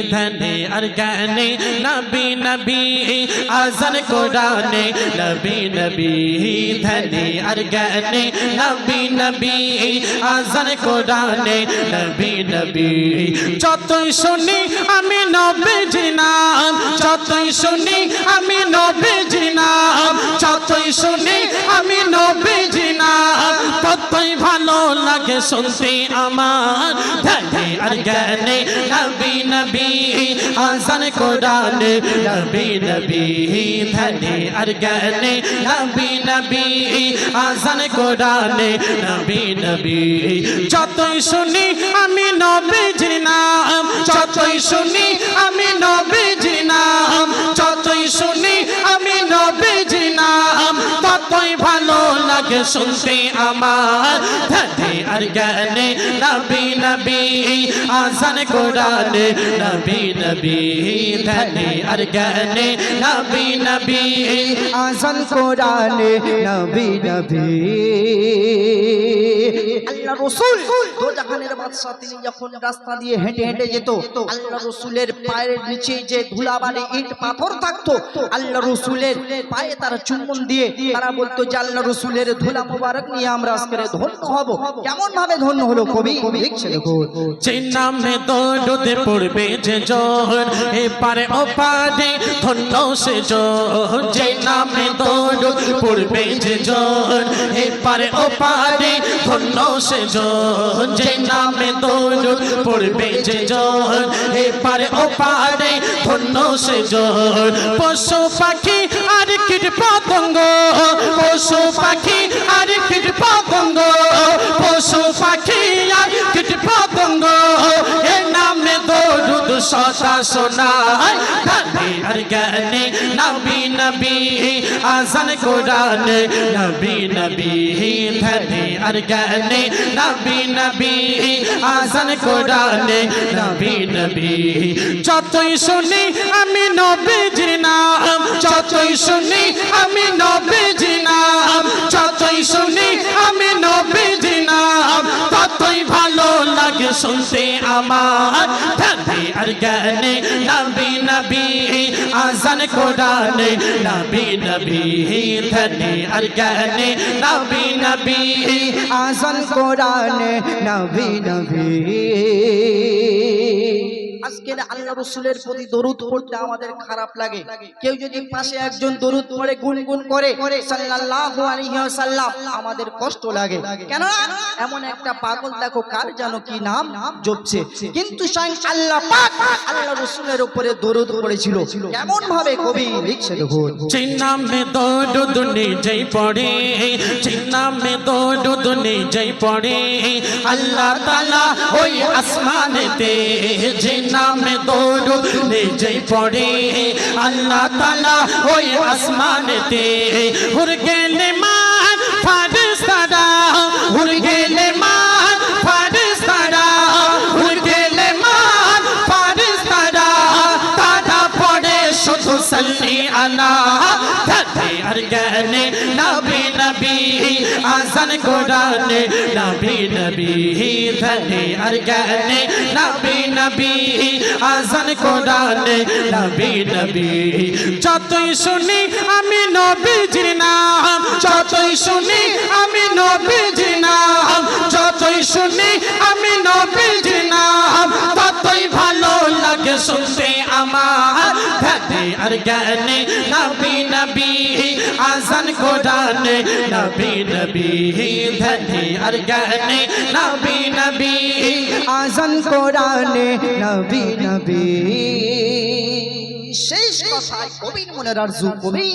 धने और गाने नबी नबी आज़ान कुराने नबी नबी धने और गाने नबी नबी आज़ान कुराने नबी नबी যতই শুনি আমি নবীজির নাম যতই শুনি আমি নবীজির নাম যতই শুনি আমি নবীজির নাম ততই ভালো লাগে শুনতে আমার ধ্যানে আর জ্ঞানে নবী নবী আযান কোরআনে নবী নবী ধ্যানে আর জ্ঞানে নবী নবী আযান কোরআনে নবী নবী যতই শুনি আমি নবীজির নাম যতই শুনি আমি নবীজির নাম যতই শুনি আমি নবীজির নাম ততই ভালো লাগে শুনতে আমার ধ্যানে আর জ্ঞানে নবী নবী আযান কোরআনে নবী নবী ধ্যানে আর জ্ঞানে নবী নবী আযান কোরআনে নবী নবী আল্লাহ রাসূল দো জাহানের বাদশা তিনি যখন রাস্তা দিয়ে হেঁটে হেঁটে যেত আল্লাহ রাসূলের পায়ের নিচে যে ধুলাবালি ইট পাথর থাকতো আল্লাহ রাসূলের পায়ে তারা চুম্বন দিয়ে তারা বলতো যে আল্লাহ রাসূলের ধুলা মোবারক নিয়ে আমরা আজকে ধন্য হব কেমন ভাবে ধন্য হলো কবি লিখছে দেখো যে নামে দরুদ পড়বে যে জন এপারে ওপারে ধন্য সে জন যে নামে দরুদ পড়বে যে জন এপারে ওপারে ধন্য সে জন যে নামে দরুদ পড়বে যে জন এপারে ওপারে ধন্য সে জন পশু পাখি আর কীট পতঙ্গ পশু পাখি আর কীট পতঙ্গ পশু পাখি আর কীট পতঙ্গ এ নামে দরুদ সদা শোনায় ধ্যানে আর জ্ঞানে নবী নবী আযান কোরআনে নবী নবী ধ্যানে আর জ্ঞানে নবী নবী আযান কোরআনে নবী নবী যতই শুনি আমি নবীজির নাম যতই শুনি আমি নবীজির নাম যতই শুনি আমি নবীজির নাম ততই ভালো লাগে শুনতে আমার ধ্যানে আর জ্ঞানে নবী নবী আযান কোরআনে নবী নবী ধ্যানে আর জ্ঞানে নবী নবী আযান কোরআনে নবী নবী আজকের আল্লাহ রাসূলের প্রতি দরুদ পড়তে আমাদের খারাপ লাগে কেউ যদি পাশে একজন দরুদ পড়ে গুনগুন করে সাল্লাল্লাহু আলাইহি ওয়াসাল্লাম আমাদের কষ্ট লাগে কেন এমন একটা পাগল দেখো কার জানো কি নাম জপছে কিন্তু স্বয়ং আল্লাহ পাক আল্লাহ রাসূলের উপরে দরুদ পড়েছিল কেমন ভাবে কবি লিখছে দেখো চিন্নামে দরুদ নিজেই পড়ে চিন্নামে দরুদ নিজেই পড়ে আল্লাহ তাআলা ওই আসমানেতে নামে দরুদ নিজেই পড়ে আল্লাহ তাআলা ওই আসমানেতে উড় গেলে মান ফারিস্তারা উড় গেলে মান ফারিস্তারা উড় গেলে মান ফারিস্তারা তারা পড়ে শুধু সাল্লি আলা ধ্যানে আর জ্ঞানে নবী নবী আযান কোরআনে নবী নবী ধ্যানে আর জ্ঞানে নবী নবী আযান কোরআনে নবী নবী যতই শুনি আমি নবীজির নাম যতই শুনি আমি নবীজির নাম যতই শুনি আমি নবীজির নাম ততই ভালো লাগে শুনতে আমার ধ্যানে আর জ্ঞানে নবী নবী আযান কোরআনে নবী নবী ধ্যানে আর জ্ঞানে নবী নবী আযান কোরআনে নবী নবী শেষ কথায় কবির মনের আরজু কবি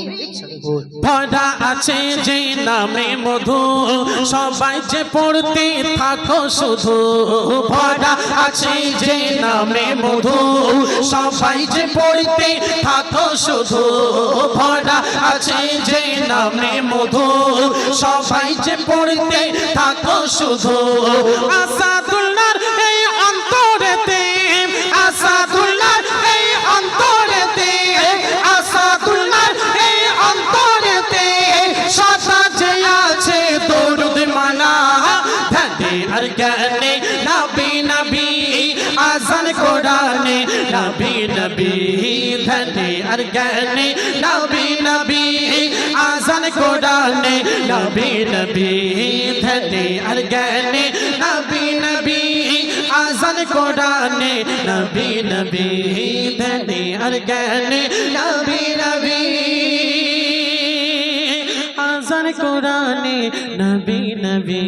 ভরা আছে যে নামে মধু সবাই যে পড়তে থাকো শুধু ভরা আছে যে নামে মধু সবাই যে পড়তে থাকো শুধু ভরা আছে যে নামে মধু সবাই যে পড়তে থাকো শুধু আসাদুল্লাহর এই অন্তরেতে আসাদুল্লাহর এই অন্তরেতে আসাদুল্লাহর এই অন্তরেতে সদা যে আছে দরুদ মানা ধ্যানে আর জ্ঞানে নবী নবী আযান কোরআনে নবী নবী ধ্যানে আর জ্ঞানে নবী নবী আজান কোরআনে নবী নবী ধ্যানে আর জ্ঞানে নবী নবী আজান কোরআনে নবী নবী ধ্যানে আর জ্ঞানে নবী নবী আজান কোরআনে নবী নবী